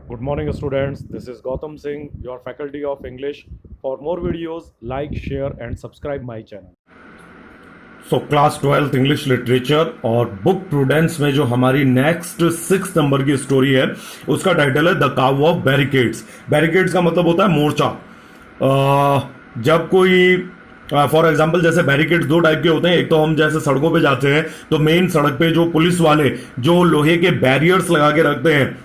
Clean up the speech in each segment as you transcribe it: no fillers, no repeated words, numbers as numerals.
Good morning, students. This is Gautam Singh, your faculty of English. For more videos, like, share, and subscribe my channel. So class 12th English literature और book prudence में जो हमारी next 6 number की story है उसका title है the cow of barricades. Barricades का मतलब होता है मोर्चा। जब कोई फॉर एग्जाम्पल जैसे बैरिकेड्स दो टाइप के होते हैं। एक तो हम जैसे सड़कों पे जाते हैं तो मेन सड़क पे जो पुलिस वाले जो लोहे के बैरियर्स लगा के रखते हैं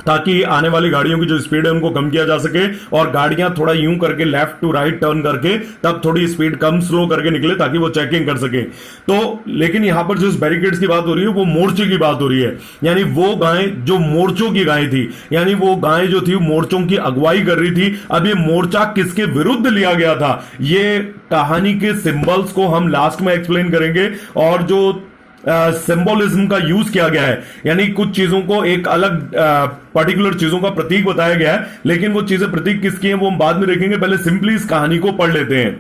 ताकि आने वाली गाड़ियों की जो स्पीड है उनको कम किया जा सके और गाड़ियां थोड़ा यूं करके लेफ्ट टू राइट टर्न करके तब थोड़ी स्पीड कम स्लो करके निकले ताकि वो चेकिंग कर सके। तो लेकिन यहां पर जिस बैरिकेड्स की बात हो रही है वो मोर्चे की बात हो रही है, यानी वो गाय जो मोर्चों की गाय थी, यानी वो गाय जो थी मोर्चों की अगुवाई कर रही थी। अब ये मोर्चा किसके विरुद्ध लिया गया था, ये कहानी के सिंबल्स को हम लास्ट में एक्सप्लेन करेंगे और जो सिंबोलिज्म का यूज किया गया है, यानी कुछ चीजों को एक अलग पर्टिकुलर चीजों का प्रतीक बताया गया है, लेकिन वो चीजें प्रतीक किसकी हैं वो हम बाद में देखेंगे। पहले सिंपली इस कहानी को पढ़ लेते हैं।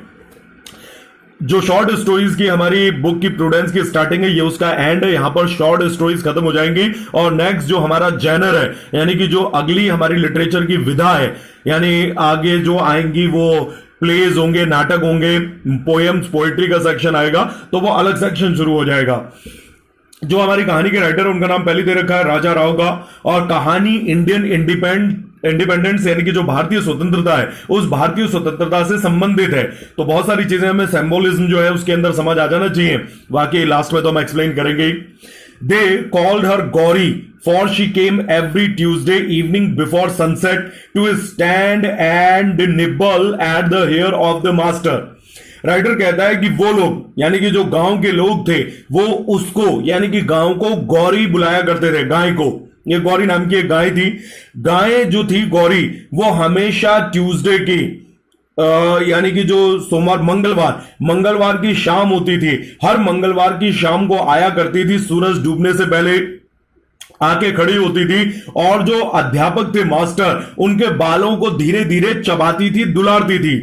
जो शॉर्ट स्टोरीज की हमारी बुक की प्रूडेंस की स्टार्टिंग है ये उसका एंड है। यहां पर शॉर्ट स्टोरीज खत्म हो जाएंगी और नेक्स्ट जो हमारा जेनर है, यानी कि जो अगली हमारी लिटरेचर की विधा है, यानी आगे जो आएंगी वो प्लेज होंगे, नाटक होंगे, पोएम्स, पोएट्री का सेक्शन आएगा, तो वो अलग सेक्शन शुरू हो जाएगा। जो हमारी कहानी के राइटर उनका नाम पहले दे रखा है राजा राव का, और कहानी इंडियन इंडिपेंडेंस यानी कि जो भारतीय स्वतंत्रता है उस भारतीय स्वतंत्रता से संबंधित है। तो बहुत सारी चीजें हमें सिंबोलिज्म जो है उसके अंदर समझ आ जाना चाहिए, बाकी लास्ट में तो हम एक्सप्लेन करेंगे। They called her Gauri, for she came every Tuesday evening before sunset to stand and nibble at the hair of the master. Writer कहता है कि वो लोग यानी कि जो गांव के लोग थे वो उसको यानी कि गांव को गौरी बुलाया करते थे, गाय को। ये गौरी नाम की एक गाय थी। गाय जो थी गौरी वो हमेशा ट्यूसडे की यानी कि जो सोमवार मंगलवार की शाम होती थी, हर मंगलवार की शाम को आया करती थी, सूरज डूबने से पहले आके खड़ी होती थी और जो अध्यापक थे मास्टर उनके बालों को धीरे धीरे चबाती थी, दुलारती थी।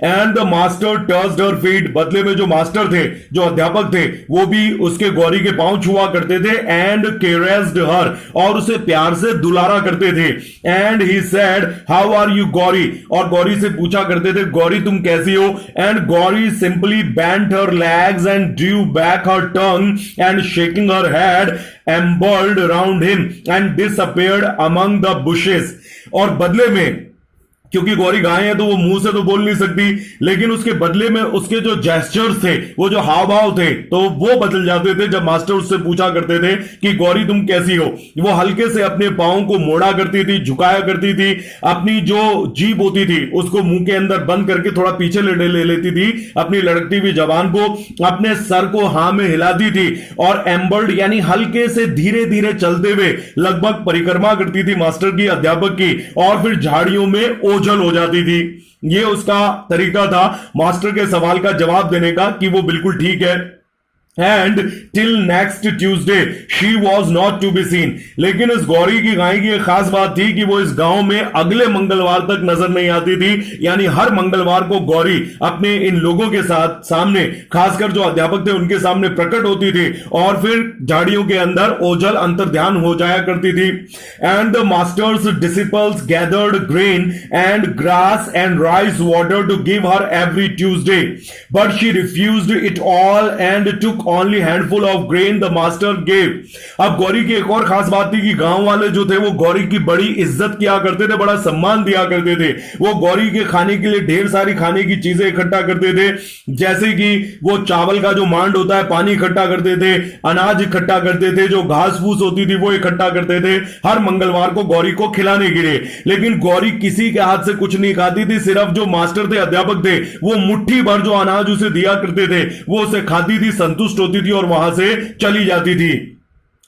And the master touched her feet, बदले में जो मास्टर थे, जो अध्यापक थे, वो भी उसके गौरी के पांव छुआ करते थे। एंड केरेस्ड हर, और उसे प्यार से दुलारा करते थे। And he said how are you Gauri, और गौरी से पूछा करते थे गौरी तुम कैसी हो। And Gauri simply bent her legs and drew back her tongue and shaking her head ambled around him and disappeared among the bushes। और बदले में क्योंकि गौरी गाय है तो वो मुंह से तो बोल नहीं सकती, लेकिन उसके बदले में उसके जो जेस्चर्स थे, वो जो हाव भाव थे, तो वो बदल जाते थे। जब मास्टर उससे पूछा करते थे कि गौरी तुम कैसी हो, वो हल्के से अपने पांव को मोड़ा करती थी, झुकाया करती थी, अपनी जो जीभ होती थी उसको मुंह के अंदर बंद करके थोड़ा पीछे ले लेती थी, अपनी लड़कती हुई जबान को, अपने सर को हाँ में हिलाती थी और एम्बर्ड यानी हल्के से धीरे धीरे चलते हुए लगभग परिक्रमा करती थी मास्टर की, अध्यापक की, और फिर झाड़ियों में ओझल हो जाती थी। ये उसका तरीका था मास्टर के सवाल का जवाब देने का कि वो बिल्कुल ठीक है। And till next Tuesday she was not to be seen, लेकिन इस गौरी की गाय की एक खास बात थी कि वो इस गांव में अगले मंगलवार तक नजर नहीं आती थी। यानी हर मंगलवार को गौरी अपने इन लोगों के साथ सामने, खासकर जो अध्यापक थे उनके सामने प्रकट होती थी और फिर झाड़ियों के अंदर ओझल अंतर्ध्यान हो जाया करती थी। And the master's disciples gathered grain and grass and rice water to give her every Tuesday, but she refused it all and took only handful of grain the master gave। अब गौरी की एक और खास बात थी कि गांव वाले जो थे वो गौरी की बड़ी इज्जत किया करते थे, बड़ा सम्मान दिया करते थे। वो गौरी के खाने के लिए ढेर सारी खाने की चीजें इकट्ठा करते थे, जैसे कि वो चावल का जो मांड होता है पानी इकट्ठा करते थे, अनाज इकट्ठा करते थे, जो घास फूस होती थी वो इकट्ठा करते थे हर मंगलवार को गौरी को खिलाने के लिए। लेकिन गौरी किसी के हाथ से कुछ नहीं खाती थी, सिर्फ जो मास्टर थे, अध्यापक थे, वो मुट्ठी भर जो अनाज उसे दिया करते थे वो उसे खाती थी, संतुष्ट होती थी और वहां से चली जाती थी।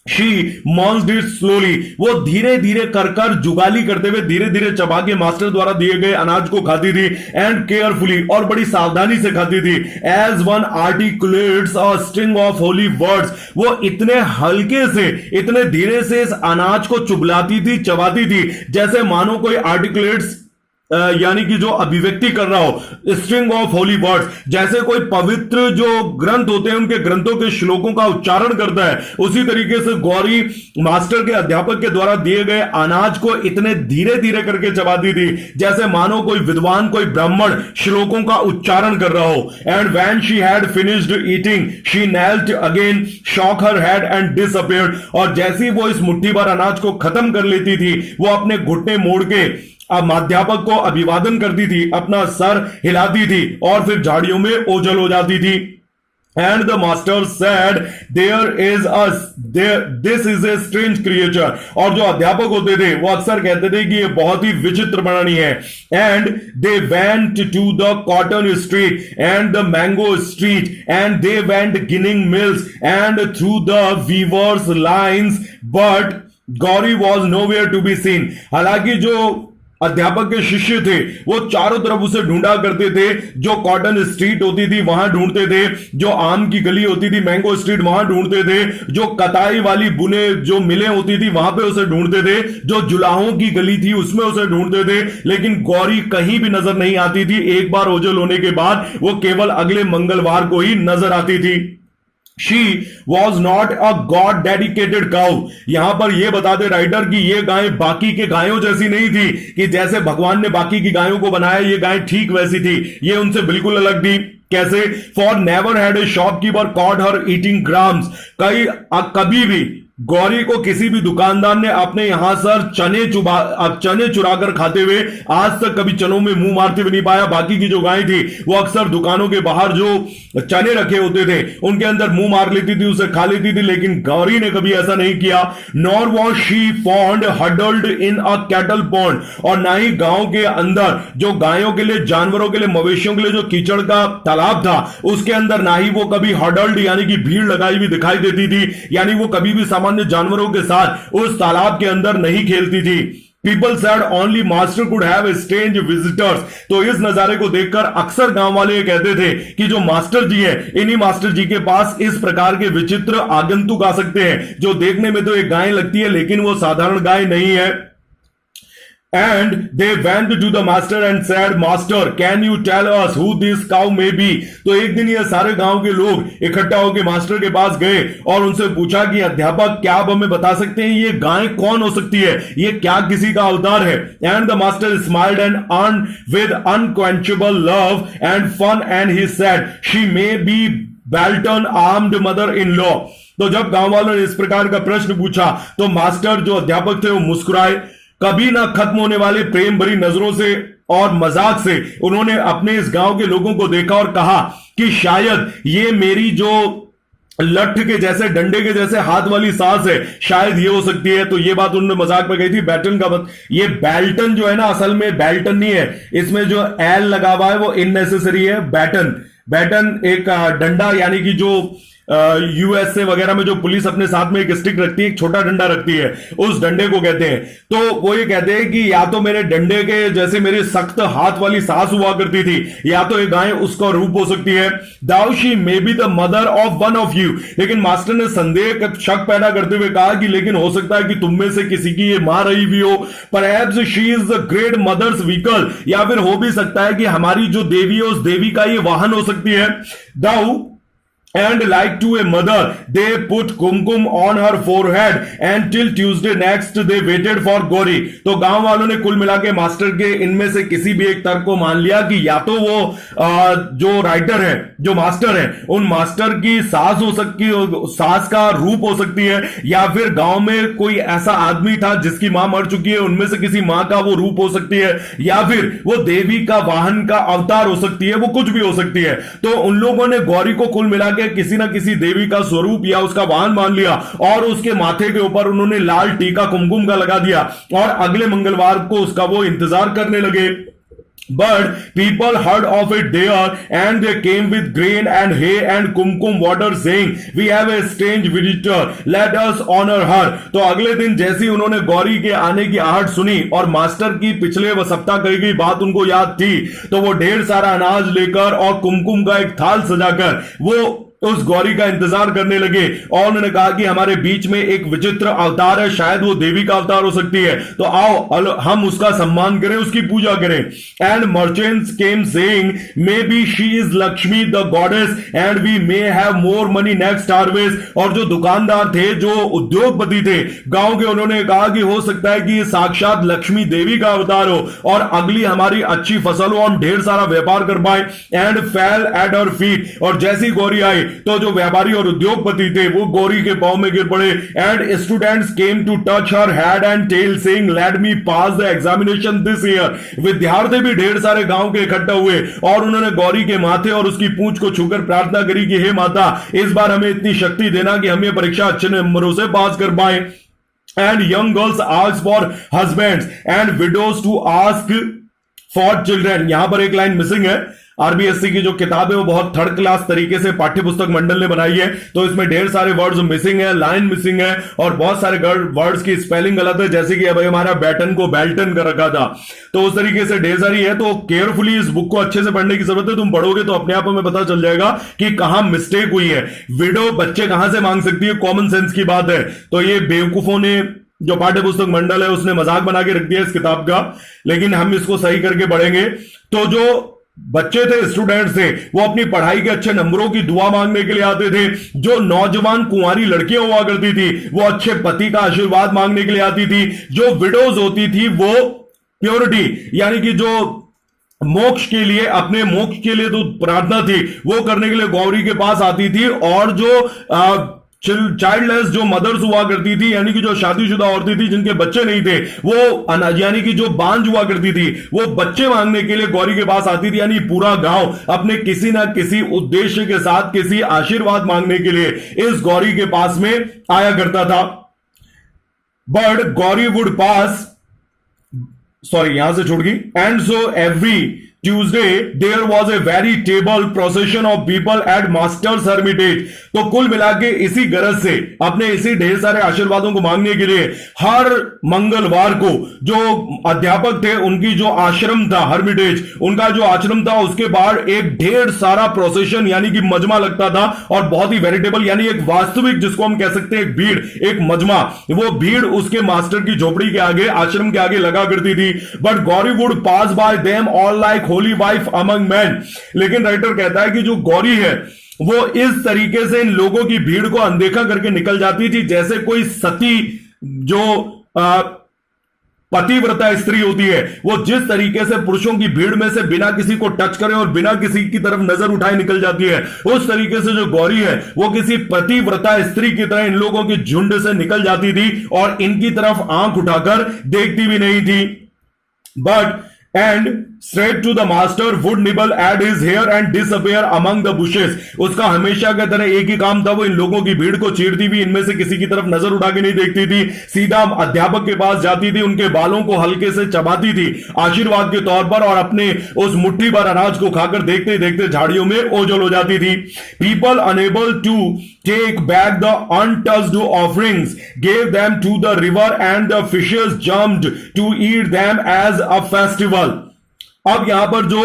She munched it slowly, वो धीरे धीरे कर कर जुगाली करते हुए धीरे धीरे चबा के मास्टर द्वारा दिए गए अनाज को खाती थी। एंड केयरफुली, और बड़ी सावधानी से खाती थी। As one articulates a string of holy words, वो इतने हल्के से, इतने धीरे से इस अनाज को चुबलाती थी, चबाती थी, जैसे मानो कोई आर्टिकुलेट्स यानी कि जो अभिव्यक्ति कर रहा हो, स्ट्रिंग ऑफ होली वर्ड्स, जैसे कोई पवित्र जो ग्रंथ होते हैं उनके ग्रंथों के श्लोकों का उच्चारण करता है, उसी तरीके से गौरी मास्टर के अध्यापक के द्वारा दिए गए अनाज को इतने धीरे धीरे करके चबाती थी जैसे मानो कोई विद्वान, कोई ब्राह्मण श्लोकों का उच्चारण कर रहा हो। And when she had finished eating she knelt again, shook her head and disappeared। और जैसे ही वो इस मुट्ठी भर अनाज को खत्म कर लेती थी, वो अपने घुटने मोड़ के अध्यापक को अभिवादन करती थी, अपना सर हिलाती थी और फिर झाड़ियों में ओझल हो जाती थी। And the master said, this is a strange creature। और जो अध्यापक होते थे वो अक्सर कहते थे कि ये बहुत ही विचित्र प्राणी है। And they went to the cotton street and the mango street and they went ginning mills and through the weavers lines, but Gauri was nowhere to be seen। हालांकि जो अध्यापक के शिष्य थे वो चारों तरफ उसे ढूंढा करते थे, जो कॉटन स्ट्रीट होती थी वहां ढूंढते थे, जो आम की गली होती थी मैंगो स्ट्रीट वहां ढूंढते थे, जो कताई वाली बुने जो मिलें होती थी वहां पे उसे ढूंढते थे, जो जुलाहों की गली थी उसमें उसे ढूंढते थे, लेकिन गौरी कहीं भी नजर नहीं आती थी। एक बार ओझल होने के बाद वो केवल अगले मंगलवार को ही नजर आती थी। She was not a God dedicated cow। यहां पर यह बता दे राइटर कि यह गाय बाकी के गायों जैसी नहीं थी, कि जैसे भगवान ने बाकी की गायों को बनाया ये गाय ठीक वैसी थी, ये उनसे बिल्कुल अलग थी। कैसे? For never had a shopkeeper caught her eating grams. कभी भी गौरी को किसी भी दुकानदार ने अपने यहां सर चने चुराकर खाते हुए आज तक कभी चनों में मुंह मारते हुए नहीं पाया। बाकी की जो गाय थी वो अक्सर दुकानों के बाहर जो चने रखे होते थे उनके अंदर मुंह मार लेती थी, उसे खा लेती थी, लेकिन गौरी ने कभी ऐसा नहीं किया। Nor was she fond huddled in a cattle pond. और ना ही गांव के अंदर जो गायों के लिए, जानवरों के लिए, मवेशियों के लिए जो कीचड़ का तालाब था उसके अंदर ना ही वो कभी हडल्ड यानी कि भीड़ लगाई हुई दिखाई देती थी, यानी वो कभी भी सामान्य जानवरों के साथ उस तालाब के अंदर नहीं खेलती थी। People said only master could have strange visitors। तो इस नजारे को देखकर अक्सर गांव वाले ये कहते थे कि जो मास्टर जी है, इन्हीं मास्टर जी के पास इस प्रकार के विचित्र आगंतुक आ सकते हैं, जो देखने में तो एक गाय लगती है लेकिन वो साधारण गाय नहीं है। And they went to the master and said, Master, can you tell us who this cow may be? तो एक दिन ये सारे गांव के लोग इकट्ठा होकर मास्टर के पास गए और उनसे पूछा कि अध्यापक क्या आप हमें बता सकते हैं ये गाय कौन हो सकती है, ये क्या किसी का अवतार है? And the master smiled and with unquenchable love and fun and he said, she may be Belton armed mother-in-law। तो जब गांव वालों ने इस प्रकार का प्रश्न पूछा तो मास्टर जो अध्यापक थे वो मुस्कुराए। कभी ना खत्म होने वाले प्रेम भरी नजरों से और मजाक से उन्होंने अपने इस गांव के लोगों को देखा और कहा कि शायद ये मेरी जो लठ के जैसे, डंडे के जैसे हाथ वाली सास है, शायद ये हो सकती है। तो ये बात उन्होंने मजाक में कही थी। बैटन का ये बेल्टन जो है ना, असल में बेल्टन नहीं है, इसमें जो एल लगा हुआ है वो इननेसेसरी है। बैटन एक डंडा, यानी कि जो यूएसए वगैरह में जो पुलिस अपने साथ में एक स्टिक रखती है, एक छोटा डंडा रखती है, उस डंडे को कहते हैं। तो वो ये कहते हैं कि या तो मेरे डंडे के जैसे मेरी सख्त हाथ वाली सास हुआ करती थी, या तो ये गाय उसका रूप हो सकती है। Though she may be the mother of one of you. लेकिन मास्टर ने संदेह, शक पैदा करते हुए कहा कि लेकिन हो सकता है कि तुम में से किसी की ये मां रही भी हो। Perhaps she is the great mother's vehicle. या फिर हो भी सकता है कि हमारी जो देवी है उस देवी का ये वाहन हो सकती है। दाउ And like to a mother, they put kumkum on her forehead and till Tuesday next they waited for Gauri। तो गांव वालों ने कुल मिला के मास्टर के इनमें से किसी भी एक तर्क को मान लिया कि या तो वो जो राइटर है, जो मास्टर है, उन मास्टर की सास हो सकती है, सास का रूप हो सकती है, या फिर गांव में कोई ऐसा आदमी था जिसकी मां मर चुकी है, उनमें से किसी मां का वो रूप हो सकती है, या फिर वो देवी का वाहन का अवतार हो सकती है, वो कुछ भी हो सकती है। तो उन लोगों ने गौरी को कुल मिला के किसी ना किसी देवी का स्वरूप या उसका वाहन मान लिया और उसके माथे के ऊपर उन्होंने लाल टीका कुमकुम का लगा दिया और अगले मंगलवार को उसका वो इंतजार करने लगे। But people heard of it there and they came with grain and hay and kumkum water saying, we have a strange visitor, let us honor her। तो अगले दिन जैसे ही उन्होंने गौरी के आने की आहट सुनी और मास्टर की पिछले सप्ताह कही गई बात उनको याद थी, तो वो ढेर सारा अनाज लेकर और कुमकुम का एक थाल सजाकर वो उस गौरी का इंतजार करने लगे और उन्होंने कहा कि हमारे बीच में एक विचित्र अवतार है, शायद वो देवी का अवतार हो सकती है, तो आओ हम उसका सम्मान करें, उसकी पूजा करें। And merchants came saying maybe she is Lakshmi the goddess and we may have more money next harvest. और जो दुकानदार थे, जो उद्योगपति थे गांव के, उन्होंने कहा कि हो सकता है कि ये साक्षात लक्ष्मी देवी का अवतार हो और अगली हमारी अच्छी फसल हो, हम ढेर सारा व्यापार कर पाए। And fail eight her feet, और जैसी गौरी आई तो जो व्यापारी और उद्योगपति थे वो गौरी के पांव में गिर पड़े। And students came to touch her head and tail saying let me pass the examination this year. विद्यार्थी भी ढेर सारे गांव के इकट्ठा हुए और उन्होंने गौरी के माथे और उसकी पूंछ को छूकर प्रार्थना करी कि हे माता, इस बार हमें इतनी शक्ति देना कि हम ये परीक्षा अच्छे नंबरों से पास कर पाए। And young girls ask for husbands and widows to ask for children. यहां पर एक लाइन मिसिंग है। आरबीएससी की जो किताब है वो बहुत थर्ड क्लास तरीके से पाठ्य पुस्तक मंडल ने बनाई है, तो इसमें ढेर सारे वर्ड्स मिसिंग है, लाइन मिसिंग है और बहुत सारे वर्ड्स की स्पेलिंग गलत है, जैसे कि अभी हमारा बैटन को बेल्टन कर रखा था, तो उस तरीके से ढेर सारी है। तो केयरफुली इस बुक को अच्छे से पढ़ने की जरूरत है। तुम पढ़ोगे तो अपने आप में पता चल जाएगा कि कहां मिस्टेक हुई है। विडो बच्चे कहां से मांग सकती है, कॉमन सेंस की बात है। तो ये बेवकूफों ने, जो पाठ्य पुस्तक मंडल है, उसने मजाक बना के रख दिया इस किताब का, लेकिन हम इसको सही करके पढ़ेंगे। तो जो बच्चे थे, स्टूडेंट्स थे, वो अपनी पढ़ाई के अच्छे नंबरों की दुआ मांगने के लिए आते थे। जो नौजवान कुंवारी लड़कियां हुआ करती थी वो अच्छे पति का आशीर्वाद मांगने के लिए आती थी। जो विडोज होती थी वो प्योरिटी, यानी कि जो मोक्ष के लिए, अपने मोक्ष के लिए तो प्रार्थना थी वो करने के लिए गौरी के पास आती थी। और जो चाइल्डलेस जो मदर्स हुआ करती थी, यानी कि जो शादीशुदा औरतें थी जिनके बच्चे नहीं थे, वो यानी कि जो बांझ हुआ करती थी, वो बच्चे मांगने के लिए गौरी के पास आती थी। यानी पूरा गांव अपने किसी ना किसी उद्देश्य के साथ, किसी आशीर्वाद मांगने के लिए इस गौरी के पास में आया करता था। But Gauri would pass, sorry यहां से छूट गई। And so every Tuesday there was a veritable procession of people at Master's Hermitage। तो कुल मिला के इसी गरज से, अपने इसी ढेर सारे आशीर्वादों को मांगने के लिए हर मंगलवार को जो अध्यापक थे उनकी जो आश्रम था, हर्मिटेज उनका जो आश्रम था, उसके बाहर एक ढेर सारा प्रोसेशन यानी कि मजमा लगता था। और बहुत ही वेरिटेबल यानी एक वास्तविक, जिसको हम कह सकते हैं एक भीड़, एक मजमा, वो भीड़ उसके मास्टर की झोपड़ी के आगे, आश्रम के आगे लगा करती थी। But Gauri would pass bye them all like holy wife among man. लेकिन राइटर कहता है कि जो गौरी है वो इस तरीके से इन लोगों की भीड़ को अनदेखा करके निकल जाती थी, जैसे कोई सती जो पतिव्रता स्त्री होती है, वो जिस तरीके से पुरुषों की भीड़ में से बिना किसी को टच करे और बिना किसी की तरफ नजर उठाए निकल जाती है, उस तरीके से जो गौरी है वो किसी पतिव्रता स्त्री की तरह इन लोगों की झुंड से निकल जाती थी और इनकी तरफ आंख उठाकर देखती भी नहीं थी। But and straight to the master would nibble at his hair and disappear among the bushes। उसका हमेशा की तरह एक ही काम था, वो इन लोगों की भीड़ को चीरती भी, इनमें से किसी की तरफ नजर उठा के नहीं देखती थी, सीधा अध्यापक के पास जाती थी, उनके बालों को हल्के से चबाती थी आशीर्वाद के तौर पर, और अपने उस मुट्ठी भर अनाज को खाकर देखते देखते झाड़ियों में ओझल हो जाती थी। People unable to take back the untouched offerings gave them to the river and the fishes jumped to eat them as a festival। अब यहां पर जो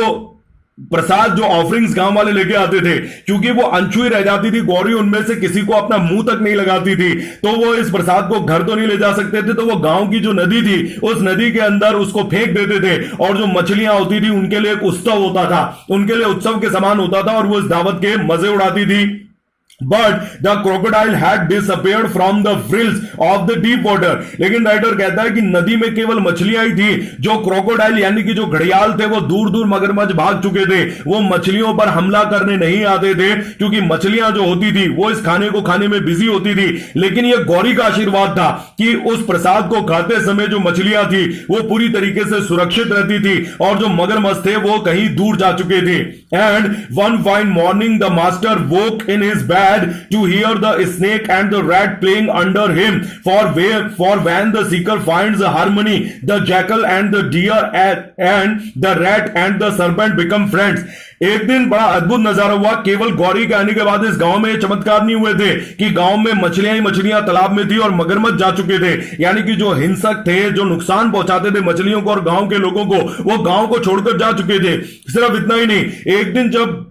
प्रसाद, जो ऑफरिंग्स गांव वाले लेके आते थे, क्योंकि वो अनछुई रह जाती थी, गौरी उनमें से किसी को अपना मुंह तक नहीं लगाती थी, तो वो इस प्रसाद को घर तो नहीं ले जा सकते थे, तो वो गांव की जो नदी थी उस नदी के अंदर उसको फेंक देते थे। और जो मछलियां होती थी उनके लिए एक उत्सव होता था, उनके लिए उत्सव के समान होता था, और वो इस दावत के मजे उड़ाती थी। But the crocodile had disappeared from the frills of the deep water। लेकिन राइटर कहता है कि नदी में केवल मछलियां ही थी, जो क्रोकोडाइल यानी कि जो घड़ियाल थे वो दूर दूर मगरमच्छ भाग चुके थे, वो मछलियों पर हमला करने नहीं आते थे, क्योंकि मछलियां जो होती थी वो इस खाने को खाने में बिजी होती थी। लेकिन ये गौरी का आशीर्वाद था कि उस प्रसाद को खाते समय जो मछलियां थी वो पूरी तरीके से सुरक्षित रहती थी, और जो मगरमच्छ थे वो कहीं दूर जा चुके थे। And one fine morning the master woke in his bed to hear the snake and the rat playing under him, for when the seeker finds harmony, the jackal and the deer and the rat and the serpent become friends। एक दिन बड़ा अद्भुत नजारा हुआ। केवल गौरी के आने के बाद इस गांव में चमत्कार नहीं हुए थे कि गांव में मछलियां ही मछलियां तालाब में थी और मगरमच्छ जा चुके थे, यानी कि जो हिंसक थे, जो नुकसान पहुंचाते थे मछलियों को और गांव के लोगों को, वो गांव को छोड़कर जा चुके थे। सिर्फ इतना ही नहीं, एक दिन जब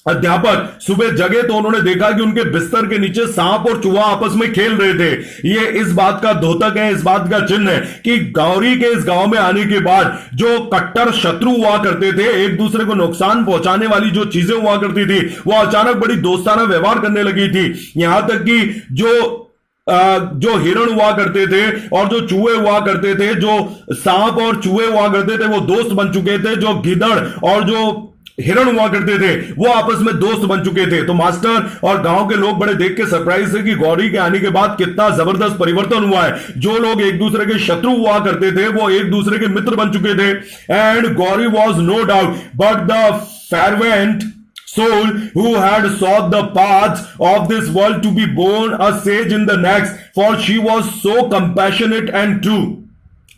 अध्यापक सुबह जगे तो उन्होंने देखा कि उनके बिस्तर के नीचे सांप और चूहा आपस में खेल रहे थे। ये इस बात का द्योतक है, इस बात का चिन्ह है कि गौरी के इस गांव में आने के बाद जो कट्टर शत्रु हुआ करते थे, एक दूसरे को नुकसान पहुंचाने वाली जो चीजें हुआ करती थी, वो अचानक बड़ी दोस्ताना व्यवहार करने लगी थी। यहां तक कि जो हिरण हुआ करते थे और जो चूहे हुआ करते थे, जो सांप और चूहे हुआ करते थे, वो दोस्त बन चुके थे। जो गिदड़ और जो हिरण हुआ करते थे वो आपस में दोस्त बन चुके थे। तो मास्टर और गांव के लोग बड़े देख के सरप्राइज थे कि गौरी के आने के बाद कितना जबरदस्त परिवर्तन हुआ है। जो लोग एक दूसरे के शत्रु हुआ करते थे वो एक दूसरे के मित्र बन चुके थे। And Gauri was no doubt but the fervent soul who had sought the paths of this world to be born a sage in the next, for she was so compassionate and true.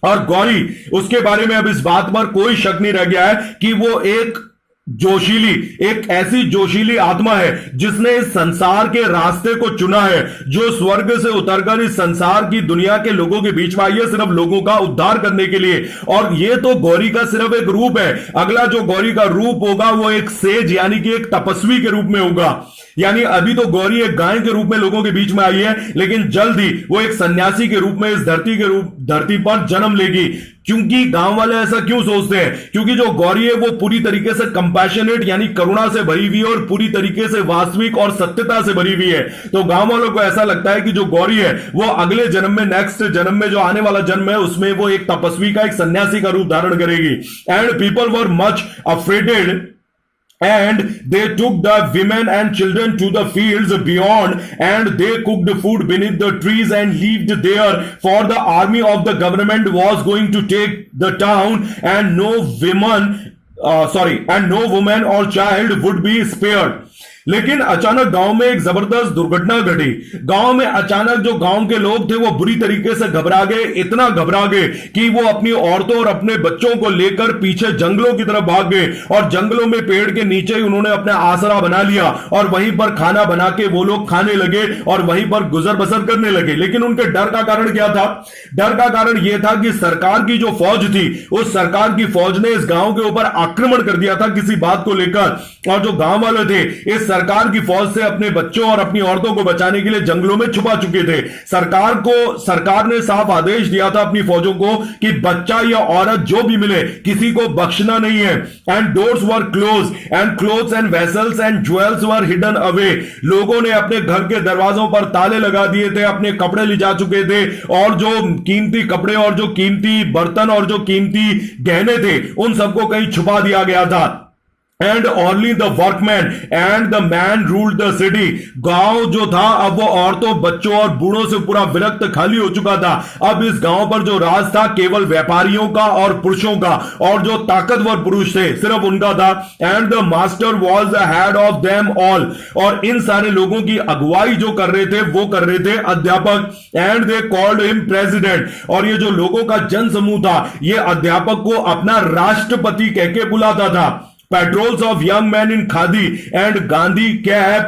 और गौरी, उसके बारे में अब इस बात पर कोई शक नहीं रह गया है कि वो एक जोशीली, एक ऐसी जोशीली आत्मा है जिसने इस संसार के रास्ते को चुना है, जो स्वर्ग से उतरकर इस संसार की दुनिया के लोगों के बीच में आई है सिर्फ लोगों का उद्धार करने के लिए। और ये तो गौरी का सिर्फ एक रूप है। अगला जो गौरी का रूप होगा वो एक सेज यानी कि एक तपस्वी के रूप में होगा। यानी अभी तो गौरी एक गाय के रूप में लोगों के बीच में आई है, लेकिन जल्द ही वो एक सन्यासी के रूप में इस धरती पर जन्म लेगी। क्योंकि गांव वाले ऐसा क्यों सोचते हैं? क्योंकि जो गौरी है वो पूरी तरीके से कंपैशनेट यानी करुणा से भरी हुई है और पूरी तरीके से वास्तविक और सत्यता से भरी हुई है। तो गांव वालों को ऐसा लगता है कि जो गौरी है वो अगले जन्म में, नेक्स्ट जन्म में, जो आने वाला जन्म है, उसमें वो एक तपस्वी का, एक सन्यासी का रूप धारण करेगी। And people were much afraided and they took the women and children to the fields beyond, and they cooked food beneath the trees and lived there, for the army of the government was going to take the town, and no woman or child would be spared. लेकिन अचानक गांव में एक जबरदस्त दुर्घटना घटी। गांव में अचानक जो गांव के लोग थे वो बुरी तरीके से घबरा गए, इतना घबरा गए कि वो अपनी औरतों और अपने बच्चों को लेकर पीछे जंगलों की तरफ भाग गए। और जंगलों में पेड़ के नीचे ही उन्होंने अपना आसरा बना लिया और वहीं पर खाना बना के वो लोग खाने लगे और वहीं पर गुजर बसर करने लगे। लेकिन उनके डर का कारण क्या था? डर का कारण यह था कि सरकार की जो फौज थी, उस सरकार की फौज ने इस गांव के ऊपर आक्रमण कर दिया था किसी बात को लेकर। और जो गांव वाले थे इस सरकार की फौज से अपने बच्चों और अपनी औरतों को बचाने के लिए जंगलों में छुपा चुके थे। सरकार ने साफ आदेश दिया था अपनी फौजों को कि बच्चा या औरत जो भी मिले किसी को बख्शना नहीं है। And doors were close and clothes and vessels and jewels were hidden away. लोगों ने अपने घर के दरवाजों पर ताले लगा दिए थे, अपने कपड़े ले जा चुके थे, और जो कीमती कपड़े और जो कीमती बर्तन और जो कीमती गहने थे उन सबको कहीं छुपा दिया गया था। And only the workman and the man ruled the city. गांव जो था अब वो औरतों, बच्चों और बूढ़ों से पूरा विरक्त खाली हो चुका था। अब इस गांव पर जो राज था केवल व्यापारियों का और पुरुषों का, और जो ताकतवर पुरुष थे सिर्फ उनका था। And the master was the head of them all. और इन सारे लोगों की अगुवाई जो कर रहे थे वो कर रहे थे अध्यापक। And they called him president. और ये जो लोगों का जनसमूह था ये अध्यापक को अपना राष्ट्रपति कह के बुलाता था। Patrols of young men in khadi and Gandhi cap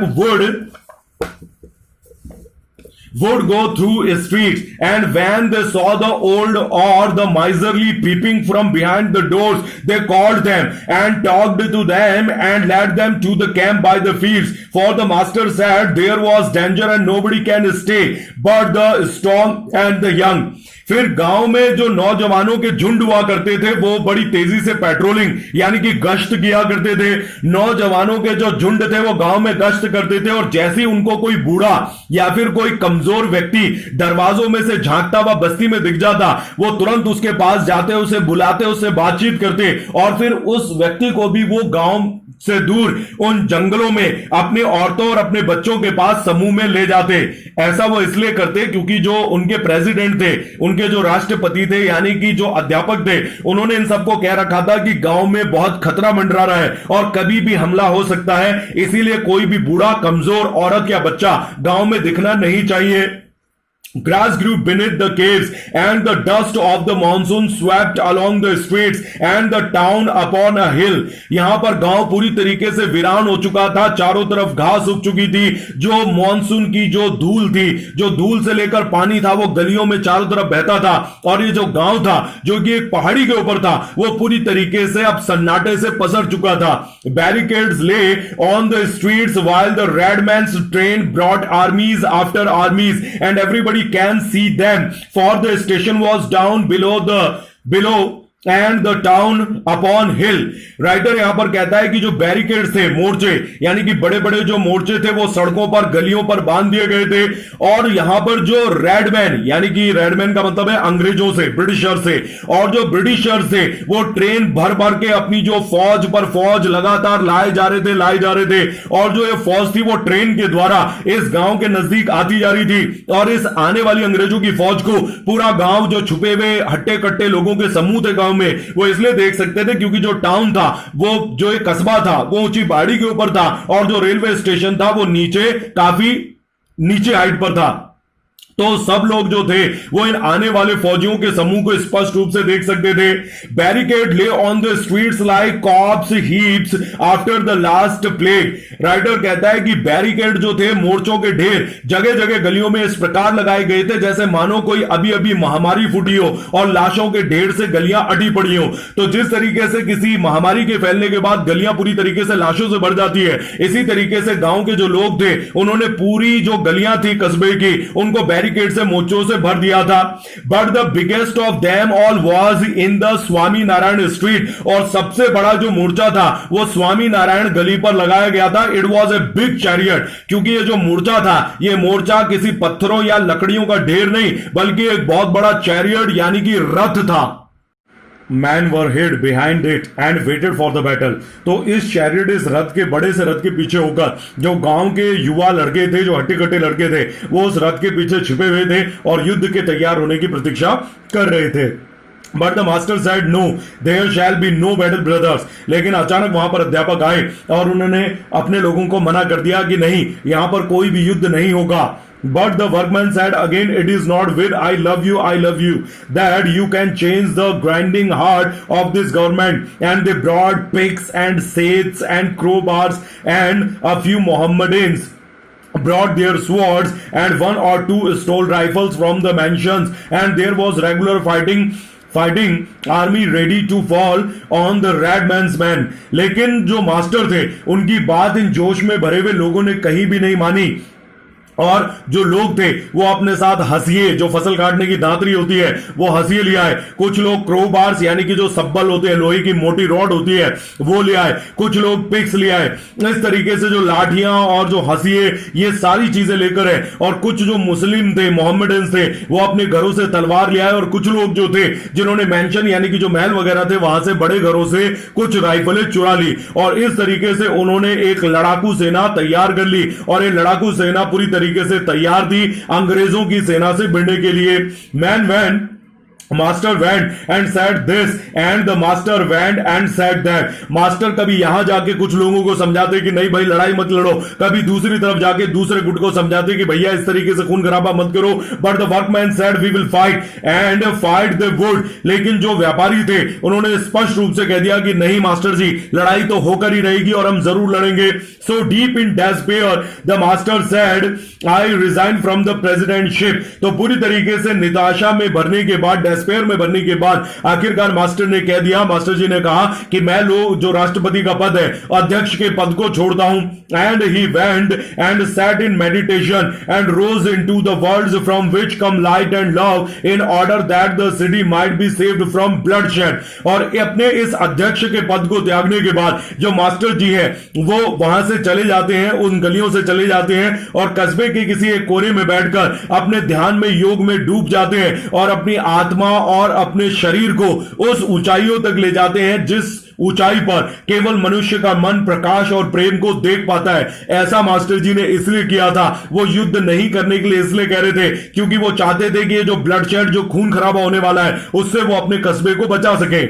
would go through streets, and when they saw the old or the miserly peeping from behind the doors, they called them and talked to them and led them to the camp by the fields. For the master said there was danger and nobody can stay but the strong and the young. फिर गांव में जो नौजवानों के झुंड हुआ करते थे वो बड़ी तेजी से पेट्रोलिंग यानी कि गश्त किया करते थे। नौजवानों के जो झुंड थे वो गांव में गश्त करते थे, और जैसे ही उनको कोई बूढ़ा या फिर कोई कमजोर व्यक्ति दरवाजों में से झांकता हुआ बस्ती में दिख जाता, वो तुरंत उसके पास जाते, उसे बुलाते, उससे बातचीत करते, और फिर उस व्यक्ति को भी वो गांव से दूर उन जंगलों में अपनी औरतों और अपने बच्चों के पास समूह में ले जाते। ऐसा वो इसलिए करते क्योंकि जो उनके प्रेसिडेंट थे, उनके जो राष्ट्रपति थे यानी कि जो अध्यापक थे, उन्होंने इन सबको कह रखा था कि गांव में बहुत खतरा मंडरा रहा है और कभी भी हमला हो सकता है, इसीलिए कोई भी बूढ़ा, कमजोर औरत या बच्चा गांव में दिखना नहीं चाहिए। Grass grew beneath the caves, and the dust of the monsoon swept along the streets, and the town upon a hill. यहां पर गांव पूरी तरीके से वीरान हो चुका था, चारों तरफ घास उग चुकी थी, जो मॉनसून की जो धूल थी, जो धूल से लेकर पानी था, वो गलियों में चारों तरफ बहता था, और ये जो गांव था जो कि एक पहाड़ी के ऊपर था, वो पूरी तरीके से अब सन्नाटे से पसर चुका था. Barricades lay on the streets while the red man's train brought armies after armies, and everybody can see them, for the station was down below and the town upon hill. Writer यहां पर कहता है कि जो barricade थे, मोर्चे, यानी कि बड़े बड़े जो मोर्चे थे, वो सड़कों पर गलियों पर बांध दिए गए थे, और यहां पर जो रेडमैन, यानी कि रेडमैन का मतलब है अंग्रेजों से, ब्रिटिशर से, और जो ब्रिटिशर थे वो ट्रेन भर भर के अपनी जो फौज पर फौज लगातार लाए जा रहे थे, और जो ये फौज थी वो ट्रेन के द्वारा इस गांव के नजदीक आती जा रही थी, और इस आने वाली अंग्रेजों की फौज को पूरा गांव, जो छुपे हुए हट्टे कट्टे लोगों के समूह थे गांव में, वो इसलिए देख सकते थे क्योंकि जो टाउन था, वो जो एक कस्बा था, वो ऊंची पहाड़ी के ऊपर था, और जो रेलवे स्टेशन था वो नीचे, काफी नीचे हाइट पर था. तो सब लोग जो थे वो इन आने वाले फौजियों के समूह को स्पष्ट रूप से देख सकते थे. बैरिकेड ले on the streets like corps heaps after the last plague. Writer कहता है कि बैरिकेड जो थे, मोर्चों के ढेर जगह जगह गलियों में इस प्रकार लगाए गए थे जैसे मानो कोई अभी अभी महामारी फूटी हो और लाशों के ढेर से गलियां अटी पड़ी हो. तो जिस तरीके से किसी महामारी के फैलने के बाद गलियां पूरी तरीके से लाशों से भर जाती है, इसी तरीके से गांव के जो लोग थे उन्होंने पूरी जो गलियां थी कस्बे की, उनको बैरिकेड से, मोर्चों से भर दिया था. But the biggest of them all was in the Swami Narayan street. और सबसे बड़ा जो मोर्चा था वो स्वामी नारायण गली पर लगाया गया था. It was a big chariot, क्योंकि ये जो मोर्चा था, ये मोर्चा किसी पत्थरों या लकड़ियों का ढेर नहीं, बल्कि एक बहुत बड़ा चैरियट यानी कि रथ था. Men were hid behind it and waited for the battle. तो इस चैरियट, इस रथ के, बड़े से रथ के पीछे होकर जो गांव के युवा लड़के थे, जो हट्टे कट्टे लड़के थे, वो उस रथ के पीछे छिपे हुए थे और युद्ध के तैयार होने की प्रतीक्षा कर रहे थे. But the master said no, there shall be no battle brothers. लेकिन अचानक वहां पर अध्यापक आए और उन्होंने अपने लोगों को मना कर दिया कि नहीं, यहां पर कोई भी युद्ध नहीं होगा. But the workman said again, it is not with I love you that you can change the grinding heart of this government. And they brought picks and scythes and crowbars, and a few Mohammedans brought their swords, and one or two stole rifles from the mansions, and there was regular fighting army ready to fall on the red man's men. लेकिन जो master थे उनकी बात इन जोश में भरे हुए लोगों ने कहीं भी नहीं मानी, और जो लोग थे वो अपने साथ हंसिए, जो फसल काटने की दांतरी होती है वो हंसिए ले आए. कुछ लोग क्रोबार्स यानी कि जो सब्बल होते हैं, लोहे की मोटी रॉड होती है, वो ले आए. कुछ लोग पिक्स ले आए. इस तरीके से जो लाठियां और जो हंसिए, ये सारी चीजें लेकर है. और कुछ जो मुस्लिम थे, मोहम्मडन्स थे, वो अपने घरों से तलवार ले आए. और कुछ लोग जो थे जिन्होंने मेंशन यानी कि जो महल वगैरह थे वहां से, बड़े घरों से कुछ राइफलें चुरा ली. और इस तरीके से उन्होंने एक लड़ाकू सेना तैयार कर ली, और ये लड़ाकू सेना पूरी तरीके से तैयार थी अंग्रेजों की सेना से भिड़ने के लिए. Master went and said this and the master went and said that. Master कभी यहां जाके कुछ लोगों को समझाते कि नहीं भाई लड़ाई मत लड़ो, कभी दूसरी तरफ जाके दूसरे गुट को समझाते कि भैया इस तरीके से खून खराबा मत करो. But the workman said we will fight and fight the wood. लेकिन जो व्यापारी थे उन्होंने स्पष्ट रूप से कह दिया कि नहीं मास्टर जी, लड़ाई तो होकर ही रहेगी और हम जरूर लड़ेंगे. So deep in despair the master said I resign from the presidentship. तो पूरी तरीके से निराशा में भरने के बाद, डेस्पेयर में भरने के बाद, आखिरकार मास्टर ने कह दिया, मास्टर जी ने कहा कि मैं जो राष्ट्रपति का पद है, अध्यक्ष के पद को छोड़ता हूं. And he went and sat in meditation and rose into the worlds from which come light and love in order that the city might be saved from bloodshed. और अपने इस अध्यक्ष के पद को त्यागने के बाद जो मास्टर जी है वो वहां से चले जाते हैं, उन गलियों से चले जाते हैं, और कस्बे के किसी एक कोने में बैठकर अपने ध्यान में, योग में डूब जाते हैं, और अपनी आत्मा और अपने शरीर को उस ऊंचाइयों तक ले जाते हैं जिस ऊंचाई पर केवल मनुष्य का मन प्रकाश और प्रेम को देख पाता है. ऐसा मास्टर जी ने इसलिए किया था, वो युद्ध नहीं करने के लिए इसलिए कह रहे थे क्योंकि वो चाहते थे कि ये जो ब्लडशेड, जो खून खराबा होने वाला है, उससे वो अपने कस्बे को बचा सके.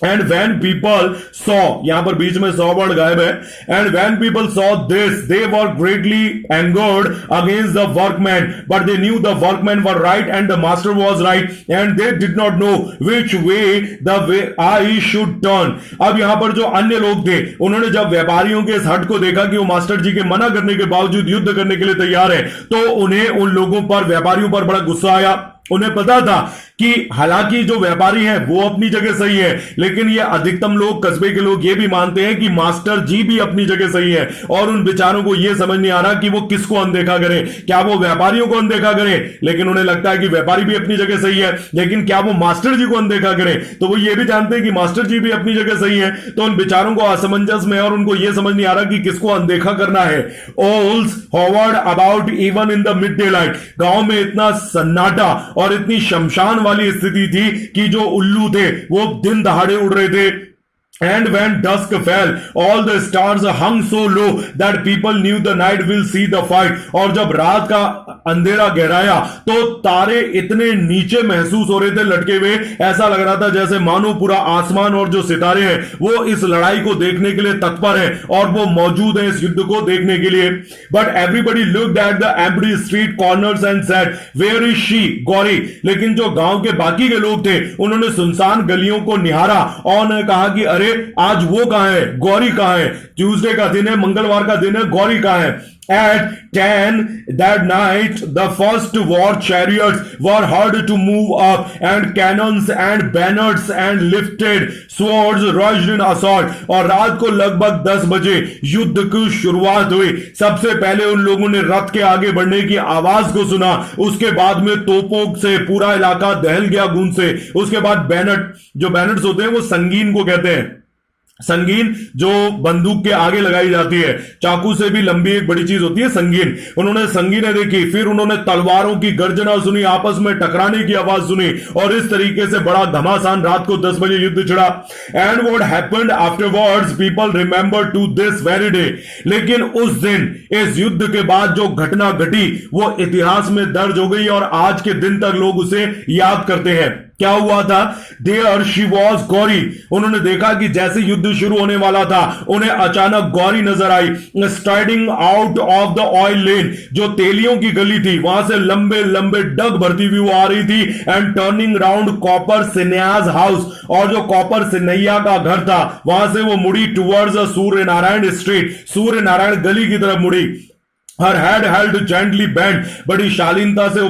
एंड वैन पीपल सॉ, यहां पर बीच में सॉ वर्ड गायब है, and when people saw this they were greatly angered against the workman but they knew the workman were right and the master was right and they did not know which way the way I should turn. अब यहां पर जो अन्य लोग थे उन्होंने जब व्यापारियों के इस हट को देखा कि वो मास्टर जी के मना करने के बावजूद युद्ध करने के लिए तैयार है, तो उन्हें उन लोगों पर, व्यापारियों पर बड़ा गुस्सा आया। उन्हें पता था कि हालांकि जो व्यापारी हैं वो अपनी जगह सही है, लेकिन ये अधिकतम लोग, कस्बे के लोग ये भी मानते हैं कि मास्टर जी भी अपनी जगह सही है, और उन बेचारों को ये समझ नहीं आ रहा कि वो किसको अनदेखा करें, क्या वो व्यापारियों को अनदेखा करें, लेकिन उन्हें लगता है कि व्यापारी भी अपनी जगह सही है, लेकिन क्या वो मास्टर जी को अनदेखा करें, तो वो ये भी जानते हैं कि मास्टर जी भी अपनी जगह सही है। तो उन बेचारों को असमंजस में, और उनको ये समझ नहीं आ रहा कि किसको अनदेखा करना है। Owls hovered about even in the mid day light, गांव में इतना सन्नाटा और इतनी शमशान वाली स्थिति थी कि जो उल्लू थे वो दिन दहाड़े उड़ रहे थे। And when dusk fell, all the stars hung so low that people knew the night will see the fight. और जब रात का अंधेरा गहराया तो तारे इतने नीचे महसूस हो रहे थे लटके हुए, ऐसा लग रहा था जैसे मानो पूरा आसमान और जो सितारे हैं वो इस लड़ाई को देखने के लिए तत्पर है और वो मौजूद है इस युद्ध को देखने के लिए। But everybody looked at the empty street corners and said, "Where is she, Gauri?" लेकिन जो गांव के बाकी के लोग थे उन्होंने सुनसान गलियों को निहारा और उन्होंने कहा कि अरे आज वो कहां है, गौरी कहां है, ट्यूसडे का दिन है, मंगलवार का दिन है, गौरी कहां है। At 10 that night, the first war chariots were heard to move up, and cannons and banners and lifted swords rushed in assault. और रात को लगभग 10 बजे युद्ध की शुरुआत हुई। सबसे पहले उन लोगों ने रथ के आगे बढ़ने की आवाज को सुना, उसके बाद में तोपों से पूरा इलाका दहल गया गूंज से। उसके बाद बैनर, जो बैनर्स होते हैं वो संगीन को कहते हैं, संगीन जो बंदूक के आगे लगाई जाती है, चाकू से भी लंबी एक बड़ी चीज होती है संगीन, उन्होंने संगीनें देखी, फिर उन्होंने तलवारों की गर्जना सुनी, आपस में टकराने की आवाज सुनी, और इस तरीके से बड़ा घमासान रात को 10 बजे युद्ध छिड़ा। And what happened afterwards people remember to this very day. लेकिन उस दिन, इस युद्ध के बाद जो घटना घटी वो इतिहास में दर्ज हो गई और आज के दिन तक लोग उसे याद करते हैं। क्या हुआ था? There she was Gauri. उन्होंने देखा कि जैसे युद्ध शुरू होने वाला था उन्हें अचानक गौरी नजर आई, striding out of the oil lane, जो तेलियों की गली थी वहां से लंबे लंबे डग भरती हुई वो आ रही थी, एंड टर्निंग राउंड कॉपर सिन्याज हाउस, और जो कॉपर सिन्नैया का घर था वहां से वो मुड़ी टुवर्ड्स सूर्य नारायण स्ट्रीट, सूर्य नारायण गली की तरफ मुड़ी। हर हेड हेल्ड जेंटली बेंड, बड़ी शालीनता से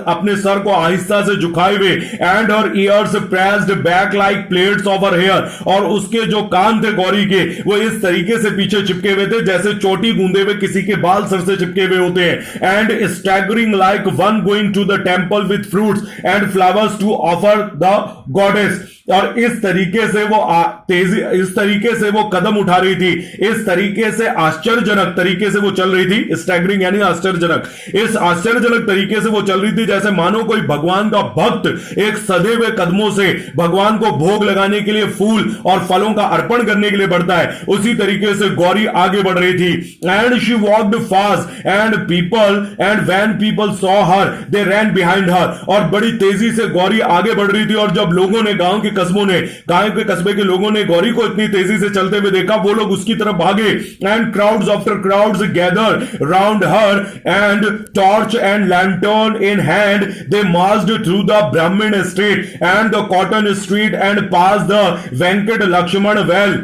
अपने सर को आहिस्ता से झुकाए हुए, and her ears pressed back like plates of her hair, और उसके जो कान थे गौरी के वो इस तरीके से पीछे चिपके हुए थे जैसे चोटी गूंदे हुए किसी के बाल सर से चिपके हुए होते हैं। And staggering like one going to the temple with fruits and flowers to offer the goddess, और इस तरीके से वो तेजी, इस तरीके से वो कदम उठा रही थी, इस तरीके से आश्चर्यजनक तरीके से वो चल रही थी, स्टैगरिंग यानी आश्चर्यजनक, इस आश्चर्यजनक तरीके से वो चल रही थी जैसे मानो कोई भगवान का भक्त एक सदे हुए कदमों से भगवान को भोग लगाने के लिए फूल और फलों का अर्पण करने के लिए बढ़ता है, उसी तरीके से गौरी आगे बढ़ रही थी। And she walked fast and when people saw her they ran behind her, और बड़ी तेजी से गौरी आगे बढ़ रही थी, और जब लोगों ने, गांव के कस्बे के लोगों ने गौरी को इतनी तेजी से चलते हुए देखा, वो लोग उसकी तरफ भागे। And crowds after crowds gather round her, and torch and lantern in hand they marched through the Brahmin street and the cotton street and pass the Venkat Lakshman well.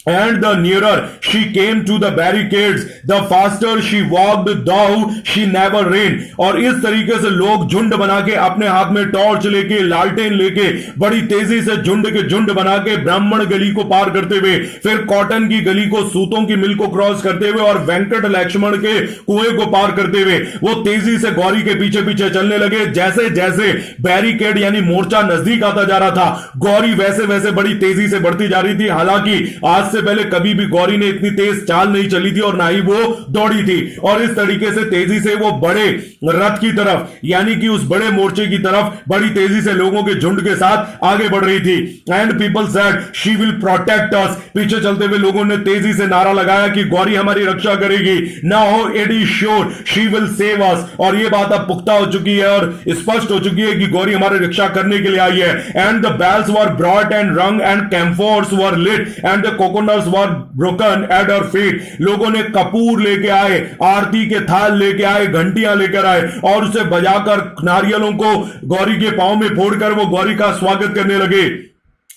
And the nearer she came to the barricades, the faster she walked, though she never ran. और इस तरीके से लोग झुंड बना के, अपने हाथ में टॉर्च लेके, लालटेन लेके, बड़ी तेजी से झुंड के झुंड बना के ब्राह्मण गली को पार करते हुए, फिर कॉटन की गली को, सूतों की मिल को क्रॉस करते हुए, और वेंकट लक्ष्मण के कुएं को पार करते हुए वो तेजी से गौरी के पीछे पीछे चलने लगे। जैसे जैसे बैरिकेड यानी मोर्चा नजदीक आता जा रहा था, गौरी वैसे वैसे बड़ी तेजी से बढ़ती जा रही थी। हालांकि आज से पहले कभी भी गौरी ने इतनी तेज चाल नहीं चली थी और ना ही वो दौड़ी थी, और इस तरीके से तेजी से वो बड़े रथ की तरफ, यानी कि उस बड़े मोर्चे की तरफ बड़ी तेजी से लोगों के झुंड के साथ आगे बढ़ रही थी। And people said she will protect us, पीछे चलते हुए लोगों ने तेजी से नारा लगाया कि गौरी हमारी रक्षा करेगी। Now it is sure she will save us, और ये बात अब पुख्ता हो चुकी है और स्पष्ट हो चुकी है कि गौरी हमारी रक्षा करने के लिए आई है। And the bells were brought and rung and camphors were lit and the coconuts were broken at her feet, लोगों ने कपूर लेके आए, आरती के थाल लेके आए, घंटियां लेकर आए और उसे बजाकर नारियलों को गौरी के पांव में फोड़कर वो गौरी का स्वागत करने लगे।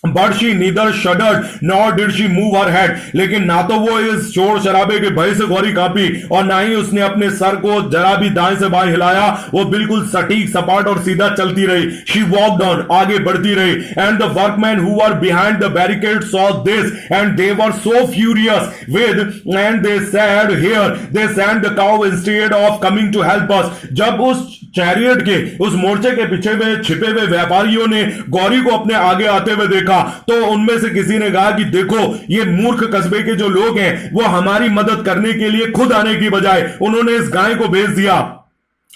But she neither shuddered nor did she move her head, लेकिन ना तो वो इस शोर शराबे के भय से गौरी कांपी और ना ही उसने अपने सर को जरा भी दाएं से बाएं हिलाया, वो बिल्कुल सटीक, सपाट और सीधा चलती रही। She walked on, आगे बढ़ती रही। And the workmen who were behind the barricade saw this and they were so furious with, and they said, here they sent the cow instead of coming to help us। जब उस chariot के, उस मोर्चे के पीछे में छिपे हुए व्यापारियों ने गौरी को अपने आगे आते हुए देखा तो उनमें से किसी ने कहा कि देखो, ये मूर्ख कस्बे के जो लोग हैं वो हमारी मदद करने के लिए खुद आने की बजाय उन्होंने इस गाय को भेज दिया।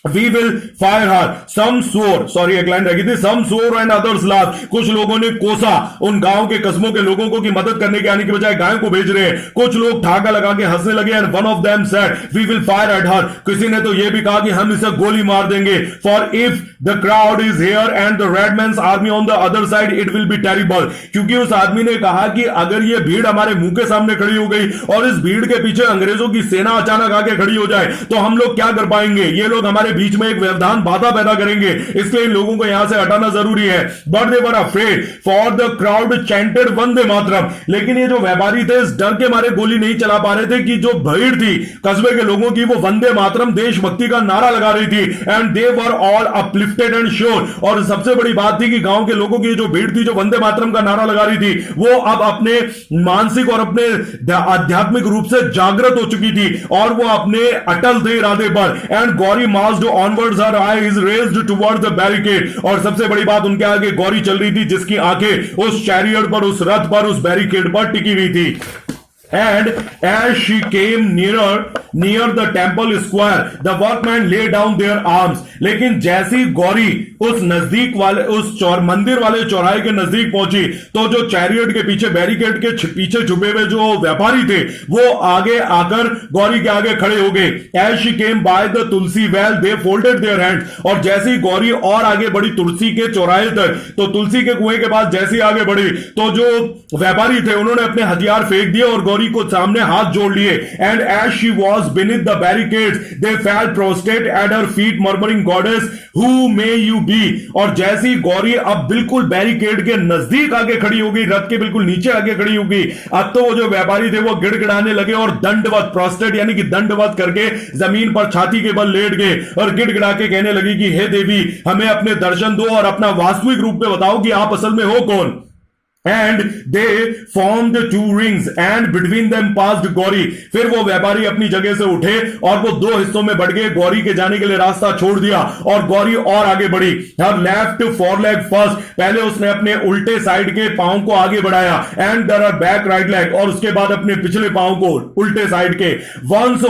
We will fire her. Some swore, sorry एक लाइन रह गई थी, some swore and others laughed। कुछ लोगों ने कोसा उन गांव के कस्बों के लोगों को कि मदद करने के आने की बजाय गायों को भेज रहे हैं। कुछ लोग ठाका लगा के हंसने लगे। And one of them said, we will fire at her। किसी ने तो यह भी कहा कि हम इसे गोली मार देंगे। For if the crowd is here and the red man's army on the other side, it will be terrible। क्योंकि उस आदमी ने कहा कि अगर ये भीड़ हमारे मुंह के सामने खड़ी हो गई और इस भीड़ के पीछे अंग्रेजों की सेना अचानक आके खड़ी हो जाए तो हम लोग क्या कर पाएंगे? ये लोग हमारे बीच में एक व्यवधान, बाधा पैदा करेंगे, इसलिए इन लोगों को यहां से हटाना जरूरी है। But they were afraid for the crowd chanted Vande Mataram. लेकिन ये जो व्यापारी थे इस डर के मारे गोली नहीं चला पा रहे थे कि जो भीड़ थी कस्बे के लोगों की वो वंदे मातरम, देशभक्ति का नारा लगा रही थी। And they were all uplifted and sure. और सबसे बड़ी बात थी कि गांव के लोगों की जो भीड़ थी जो वंदे मातरम का नारा लगा रही थी वो अब अपने मानसिक और अपने आध्यात्मिक रूप से जागृत हो चुकी थी और वो अपने अटल थे इरादे पर। And Gauri marched onwards, her eyes raised towards the barricade। और सबसे बड़ी बात, उनके आगे गौरी चल रही थी जिसकी आंखें उस चैरियट पर, उस रथ पर, उस बैरिकेड पर टिकी हुई थी। And as she came near the temple square, the workmen lay down their arms। लेकिन जैसी गौरी उस नजदीक वाले, उस मंदिर वाले चौराहे के नजदीक पहुंची तो जो चैरियट के पीछे, बैरिकेड के पीछे छुपे हुए जो व्यापारी थे वो आगे आकर गौरी के आगे खड़े हो गए। As she came by the Tulsi well, they folded their hands। और जैसी गौरी और आगे बढ़ी तुलसी के चौराहे तक, तो तुलसी के कुएं के पास जैसी आगे बढ़ी तो जो व्यापारी थे उन्होंने अपने हथियार फेंक दिए और गौरी को सामने हाथ जोड़ लिए। And as she was beneath the barricades, they fell prostrate at her feet, murmuring, Goddess, who may you be। और जैसी गौरी अब बिल्कुल बैरिकेड के नजदीक आगे खड़ी होगी, रथ के बिल्कुल नीचे आगे खड़ी होगी, अब तो वो जो व्यापारी थे वो गिड़गिड़ाने लगे और दंडवत, प्रोस्टेट यानी कि दंडवत करके जमीन पर छाती के बल लेट गए और गिड़गिड़ा के कहने लगी कि हे देवी, हमें अपने दर्शन दो और अपना वास्तविक रूप में बताओ कि आप असल में हो कौन। And they formed two rings and between them passed Gauri. फिर वो व्यापारी अपनी जगह से उठे और वो दो हिस्सों में बढ़ गए, गौरी के जाने के लिए रास्ता छोड़ दिया और गौरी और आगे बढ़ी। Her left foreleg first, पहले उसने अपने उल्टे साइड के पांव को आगे बढ़ाया। And her back right leg, और उसके बाद अपने पिछले पांव को, उल्टे साइड के। Once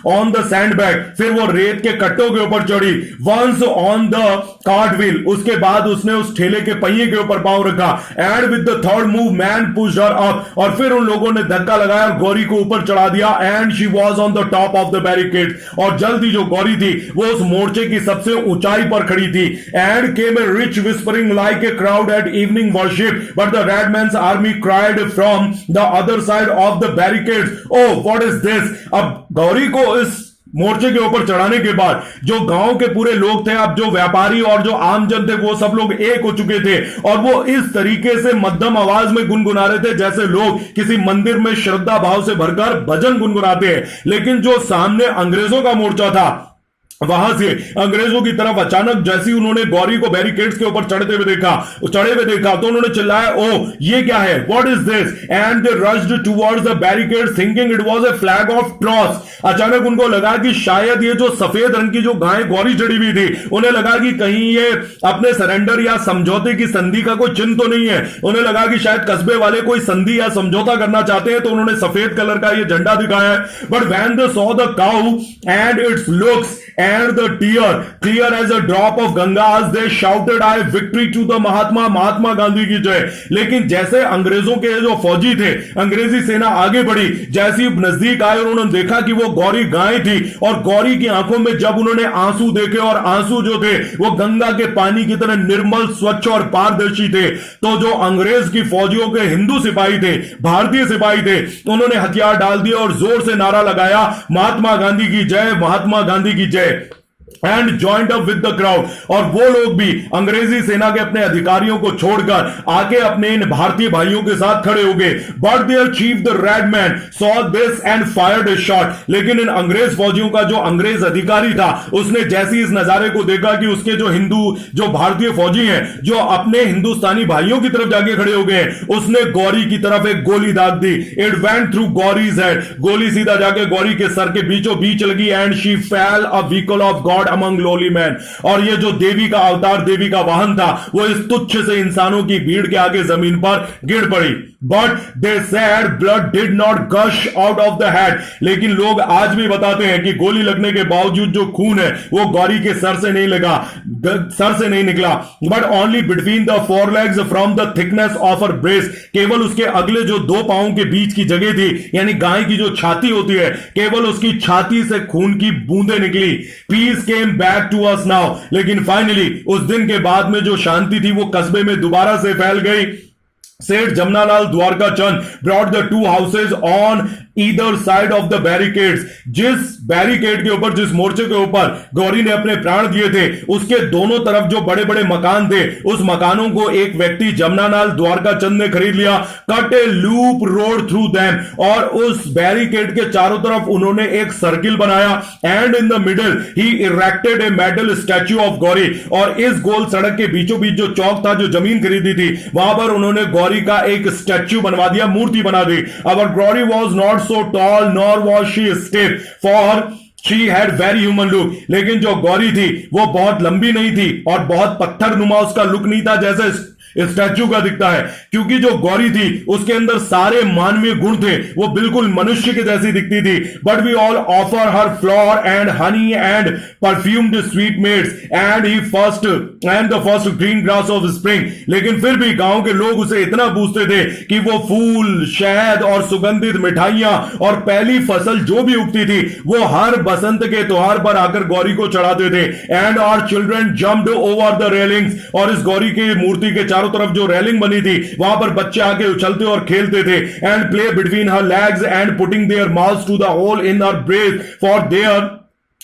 on the sandbag, फिर वो रेत के कट्टों के ऊपर चढ़ी। Once on the cart wheel, उसके बाद उसने उस ठेले के पहिए के ऊपर पांव रखा। And with the third move man pushed her up, और फिर उन लोगों ने धक्का लगाया और गौरी को ऊपर चढ़ा दिया। And she was on the top of the barricade, और जल्दी जो गौरी थी वो उस मोर्चे की सबसे ऊंचाई पर खड़ी थी। And came a rich whispering like a crowd at evening worship, but the red man's army cried from the other side of the barricade, oh what is this. अब गौरी को इस मोर्चे के ऊपर चढ़ाने के बाद जो गांव के पूरे लोग थे, अब जो व्यापारी और जो आमजन थे वो सब लोग एक हो चुके थे और वो इस तरीके से मध्यम आवाज में गुनगुना रहे थे जैसे लोग किसी मंदिर में श्रद्धा भाव से भरकर भजन गुनगुनाते हैं। लेकिन जो सामने अंग्रेजों का मोर्चा था वहां से अंग्रेजों की तरफ अचानक जैसे ही उन्होंने गौरी को बैरिकेड्स के ऊपर चढ़े हुए देखा तो उन्होंने चिल्लाया, ओ ये क्या है, what is this, and they rushed towards the barricade thinking it was a flag of truce. अचानक उनको लगा कि शायद ये जो सफेद रंग की जो गाय गौरी चढ़ी हुई थी, उन्हें लगा कि कहीं ये अपने सरेंडर या समझौते की संधि का कोई चिन्ह तो नहीं है। उन्हें लगा कि शायद कस्बे वाले कोई संधि या समझौता करना चाहते हैं, तो उन्होंने सफेद कलर का ये झंडा दिखाया है। But when they saw the cow and it's looks and the tear clear as a drop of Ganga, as they shouted I victory to the Mahatma Gandhi की जय। लेकिन जैसे अंग्रेजों के जो फौजी थे, अंग्रेजी सेना आगे बढ़ी, जैसे ही नजदीक आए उन्होंने देखा कि वो गौरी गाय थी, और गौरी की आंखों में जब उन्होंने आंसू देखे, और आंसू जो थे वो गंगा के पानी की तरह निर्मल, स्वच्छ और पारदर्शी थे, तो जो अंग्रेज की फौजियों के हिंदू सिपाही थे, भारतीय सिपाही थे, उन्होंने हथियार डाल दिए और जोर से नारा लगाया, महात्मा गांधी की जय, महात्मा गांधी की जय, and joint up with the crowd. और वो लोग भी अंग्रेजी सेना के अपने अधिकारियों को छोड़कर आके अपने इन भारतीय भाइयों के साथ खड़े हो गए। But their chief the red man saw this and fired a shot. लेकिन इन अंग्रेज फौजियों का जो अंग्रेज अधिकारी था, उसने जैसे इस नजारे को देखा कि उसके जो भारतीय फौजी हैं, जो अपने हिंदुस्तानी भाइयों की तरफ जाके खड़े हो गए, उसने गौरी की तरफ एक गोली दाग दी। It went through Gauri's head. गोली सीधा जाके गौरी के सर के बीचों बीच लगी, and she fail a vehicle of God among lolly man. और ये जो देवी का अवतार, देवी का वाहन था, वो इस तुच्छ से इंसानों की भीड़ के आगे जमीन पर गिर पड़ी। But they said blood did not gush out of the head. लेकिन लोग आज भी बताते हैं कि गोली लगने के बावजूद जो खून है वो गौरी के सर से नहीं निकला, but only between the four legs from the thickness of her breast. केवल उसके अगले जो दो पांवों के बीच की जगह थी, यानी गाय की जो छाती होती है, केवल उसकी छाती से खून की बूंदें निकली। Peace came back to us now. लेकिन फाइनली उस दिन के बाद में जो शांति थी वो कस्बे में दोबारा से फैल गई। सेठ जमनालाल द्वारका चंद brought the two houses on either side of the barricades। जिस बैरिकेड के ऊपर, जिस मोर्चे के ऊपर गौरी ने अपने प्राण दिए थे, उसके दोनों तरफ जो बड़े बड़े मकान थे, उस मकानों को एक व्यक्ति जमनालाल द्वारका चंद ने खरीद लिया। कट ए लूप रोड थ्रू देम। और उस बैरिकेड के चारों तरफ उन्होंने एक सर्किल बनाया, and in the middle he erected a metal statue of Gauri. और इस गोल सड़क के बीचों बीच जो चौक था, जो जमीन खरीदी थी, वहां पर उन्होंने गौरी का एक स्टैच्यू बनवा दिया, मूर्ति बना दी। Our Gauri was not so tall nor was she stiff, for she had very human look. लेकिन जो गौरी थी वो बहुत लंबी नहीं थी और बहुत पत्थर नुमा उसका लुक नहीं था जैसे स्टैच्यू का दिखता है, क्योंकि जो गौरी थी उसके अंदर सारे मानवीय गुण थे, वो बिल्कुल मनुष्य के जैसी दिखती थी। But we all offer her flour and honey and perfumed sweetmeats and the first green grass of spring. लेकिन फिर भी गांव के लोग उसे इतना पूछते थे कि वो फूल, शहद और सुगंधित मिठाइयां और पहली फसल जो भी उगती थी वो हर बसंत के त्योहार पर आकर गौरी को चढ़ाते थे। And our children jumped over the railings. और इस गौरी की मूर्ति के चारों तरफ जो रेलिंग बनी थी, वहां पर बच्चे आके उछलते और खेलते थे। And play between her legs and putting their mouths to the hole in her breast,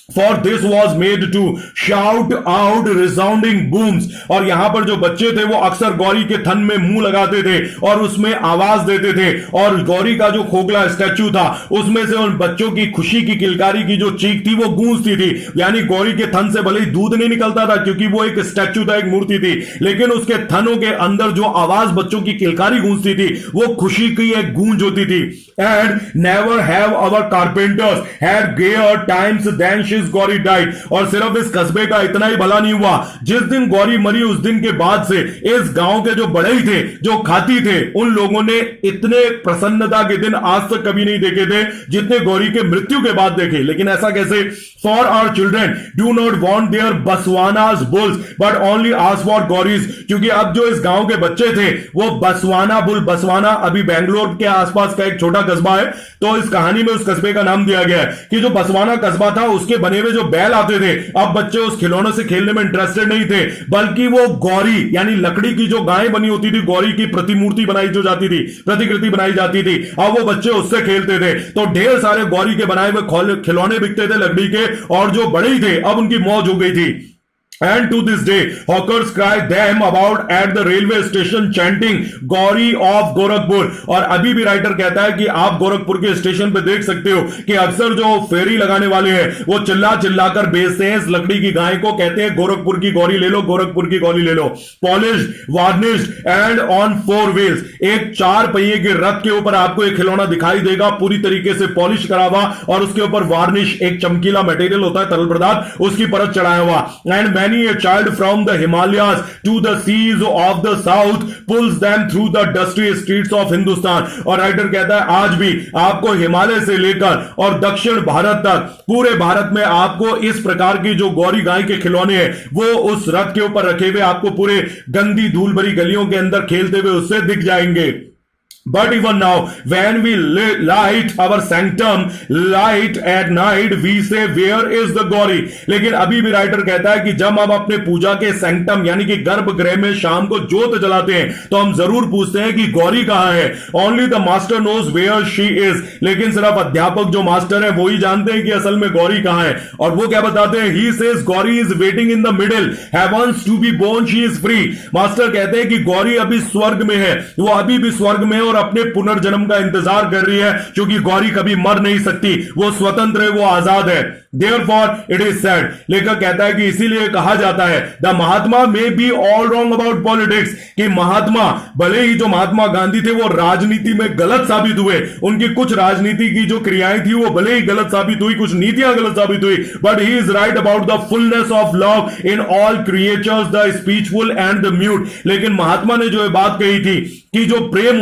For this was made to shout out resounding booms। और यहां पर जो बच्चे थे वो अक्सर गौरी के थन में मुंह लगाते थे और उसमें आवाज देते थे। और गौरी का जो खोखला स्टैच्यू था, उसमें से उन बच्चों की खुशी की किलकारी की जो चीख थी वो गूंजती थी। यानी गौरी के थन से भले ही दूध नहीं निकलता था, क्योंकि वो एक स्टैच्यू था, एक मूर्ति थी, लेकिन उसके थनों के अंदर जो आवाज बच्चों की किलकारी गूंजती थी वो खुशी की एक गूंज होती थी। And never have our carpenters had gayer times than Gauri died. और सिर्फ इस कस्बे का इतना ही भला नहीं हुआ, जिस दिन गौरी मरी उस दिन के बाद से इस गांव के जो बड़े थे, जो खाती थे, उन लोगों ने इतने प्रसन्नता के दिन आज तक कभी नहीं देखे थे जितने गौरी के मृत्यु के बाद देखे। लेकिन ऐसा कैसे? For our children do not want their Basavanna's bulls but only ask for Gauri's. क्योंकि अब जो इस गांव के बच्चे थे वो बसवाना बुल, बसवाना अभी बेंगलोर के आसपास का एक छोटा कस्बा है, तो इस कहानी में उस कस्बे का नाम दिया गया है कि जो बसवाना कस्बा था उसके बने हुए जो बैल आते थे, अब बच्चे उस खिलौनों से खेलने में इंटरेस्टेड नहीं थे, बल्कि वो गौरी यानी लकड़ी की जो गाय बनी होती थी, गौरी की प्रतिमूर्ति बनाई जो जाती थी, प्रतिकृति बनाई जाती थी, अब वो बच्चे उससे खेलते थे। तो ढेर सारे गौरी के बनाए हुए खिलौने बिकते थे लकड़ी के, और जो बड़े ही थे अब उनकी मौज हो गई थी। And to this day, hawkers cry them about at the railway station chanting Gauri of Gorakhpur. और अभी भी राइटर कहता है कि आप गोरखपुर के स्टेशन पे देख सकते हो कि अक्सर जो फेरी लगाने वाले हैं वो चिल्ला चिल्ला कर बेचते हैं इस लकड़ी की गाय को, कहते हैं गोरखपुर की गौरी ले लो, गोरखपुर की गौरी ले लो। पॉलिश्ड, वार्निश्ड एंड ऑन 4 व्हील्स, एक 4 पहिए के रथ के ऊपर आपको एक खिलौना दिखाई देगा, पूरी तरीके से पॉलिश करा हुआ और उसके ऊपर वार्निश, एक चमकीला मटेरियल होता है तरल पदार्थ, उसकी परत चढ़ाया हुआ। And many a child from the Himalayas to the seas of the south pulls them through the dusty streets of Hindustan। और राइटर कहता है आज भी आपको हिमालय से लेकर और दक्षिण भारत तक, पूरे भारत में आपको इस प्रकार की जो गौरी गाय के खिलौने हैं वो उस रथ के ऊपर रखे हुए आपको पूरे गंदी धूल भरी गलियों के अंदर खेलते हुए उससे दिख जाएंगे। But even now, when we light our sanctum light at night, we say where is the Gauri। लेकिन अभी भी राइटर कहता है कि जब हम अपने पूजा के सैंक्टम यानी कि गर्भगृह में शाम को ज्योत जलाते हैं तो हम जरूर पूछते हैं कि गौरी कहां है। Only the master knows where she is। लेकिन सिर्फ अध्यापक जो मास्टर है वो ही जानते हैं कि असल में गौरी कहां है। और वो क्या बताते हैं, he says Gauri is waiting in the middle, heavens to be born she is free। Master कहते हैं कि गौरी अभी स्वर्ग में है, वो अभी भी स्वर्ग में है और अपने पुनर्जन्म का इंतजार कर रही है, क्योंकि गौरी कभी मर नहीं सकती, वो स्वतंत्र है, वो आजाद है। Therefore it is said, लेखक कहता है कि इसीलिए कहा जाता है the Mahatma may be all wrong about politics, कि महात्मा भले ही जो महात्मा गांधी थे वो राजनीति में गलत साबित हुए, उनकी कुछ राजनीति की जो क्रियाएं थी वो भले ही गलत साबित हुई, कुछ नीतियां गलत साबित हुई, but he is right about the fullness of love in all creatures the speechful and the mute. लेकिन महात्मा ने जो ये बात कही थी कि जो प्रेम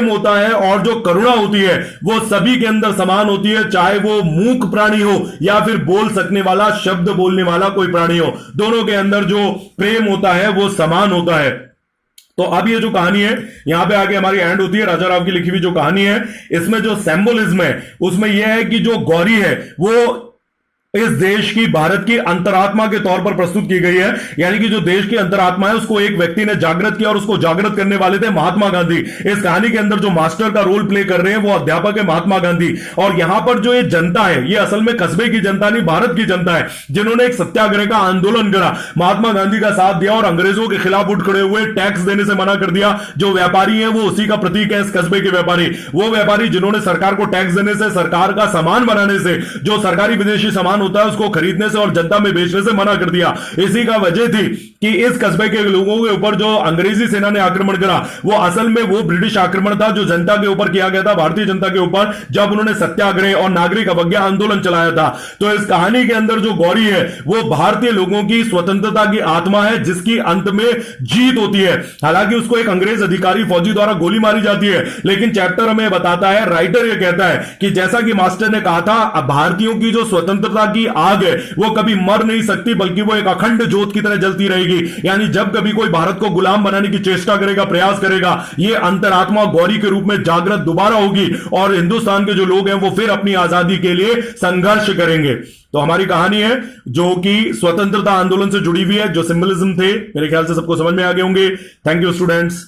होता है और जो करुणा होती है वो सभी के अंदर समान होती है, चाहे वो मूक प्राणी हो या फिर बोल सकने वाला, शब्द बोलने वाला कोई प्राणी हो, दोनों के अंदर जो प्रेम होता है वो समान होता है। तो अब ये जो कहानी है यहां पे आके हमारी एंड होती है। राजा राव की लिखी हुई जो कहानी है इसमें जो सिंबोलिज्म है उसमें यह है कि जो गौरी है वो इस देश की, भारत की अंतरात्मा के तौर पर प्रस्तुत की गई है। यानी कि जो देश की अंतरात्मा है उसको एक व्यक्ति ने जागृत किया और उसको जागृत करने वाले थे महात्मा गांधी। इस कहानी के अंदर जो मास्टर का रोल प्ले कर रहे हैं वो अध्यापक है महात्मा गांधी। और यहां पर जो ये जनता है ये असल में कस्बे की जनता नहीं, भारत की जनता है, जिन्होंने एक सत्याग्रह का आंदोलन करा, महात्मा गांधी का साथ दिया और अंग्रेजों के खिलाफ उठ खड़े हुए, टैक्स देने से मना कर दिया। जो व्यापारी है वो उसी का प्रतीक है, इस कस्बे के व्यापारी, वो व्यापारी जिन्होंने सरकार को टैक्स देने से, सरकार का सामान बनाने से, जो सरकारी विदेशी सामान होता है उसको खरीदने से और जनता में बेचने से मना कर दिया। इसी का वजह थी कि इस कस्बे के लोगों के ऊपर जो अंग्रेजी सेना ने आक्रमण करा वो असल में वो ब्रिटिश आक्रमण था जो जनता के ऊपर किया गया था, भारतीय जनता के ऊपर, जब उन्होंने सत्याग्रह और नागरिक अवज्ञा आंदोलन चलाया था। तो इस कहानी के अंदर जो गौरी है वो भारतीय लोगों की स्वतंत्रता की आत्मा है जिसकी अंत में जीत होती है। हालांकि उसको एक अंग्रेज अधिकारी फौजी द्वारा गोली मारी जाती है, लेकिन चैप्टर हमें बताता है, राइटर ये कहता है कि जैसा कि मास्टर ने कहा था, भारतीयों की जो स्वतंत्रता की आग है वो कभी मर नहीं सकती, बल्कि वो एक अखंड ज्योत की तरह जलती रहेगी। यानी जब कभी कोई भारत को गुलाम बनाने की चेष्टा करेगा, प्रयास करेगा, ये अंतरात्मा गौरी के रूप में जागृत दोबारा होगी और हिंदुस्तान के जो लोग हैं वो फिर अपनी आजादी के लिए संघर्ष करेंगे। तो हमारी कहानी है जो कि स्वतंत्रता आंदोलन से जुड़ी हुई है, जो सिंबलिज्म थे मेरे ख्याल से सबको समझ में आ गए होंगे। Thank you students.